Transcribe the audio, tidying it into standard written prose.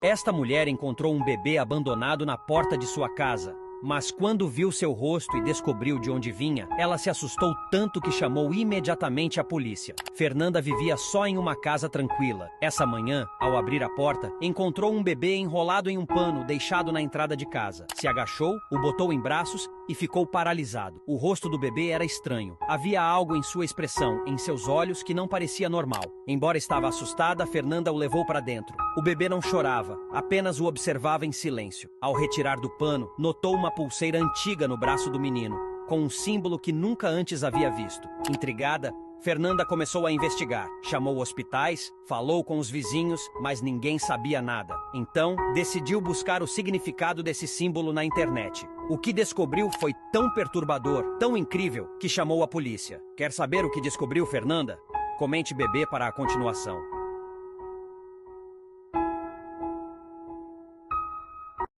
Esta mulher encontrou um bebê abandonado na porta de sua casa. Mas quando viu seu rosto e descobriu de onde vinha, ela se assustou tanto que chamou imediatamente a polícia. Fernanda vivia só em uma casa tranquila. Essa manhã, ao abrir a porta, encontrou um bebê enrolado em um pano deixado na entrada de casa. Se agachou, o botou em braços e ficou paralisado. O rosto do bebê era estranho. Havia algo em sua expressão, em seus olhos, que não parecia normal. Embora estava assustada, Fernanda o levou para dentro. O bebê não chorava, apenas o observava em silêncio. Ao retirar do pano, notou uma pulseira antiga no braço do menino, com um símbolo que nunca antes havia visto. Intrigada, Fernanda começou a investigar. Chamou hospitais, falou com os vizinhos, mas ninguém sabia nada. Então, decidiu buscar o significado desse símbolo na internet. O que descobriu foi tão perturbador, tão incrível, que chamou a polícia. Quer saber o que descobriu, Fernanda? Comente bebê para a continuação.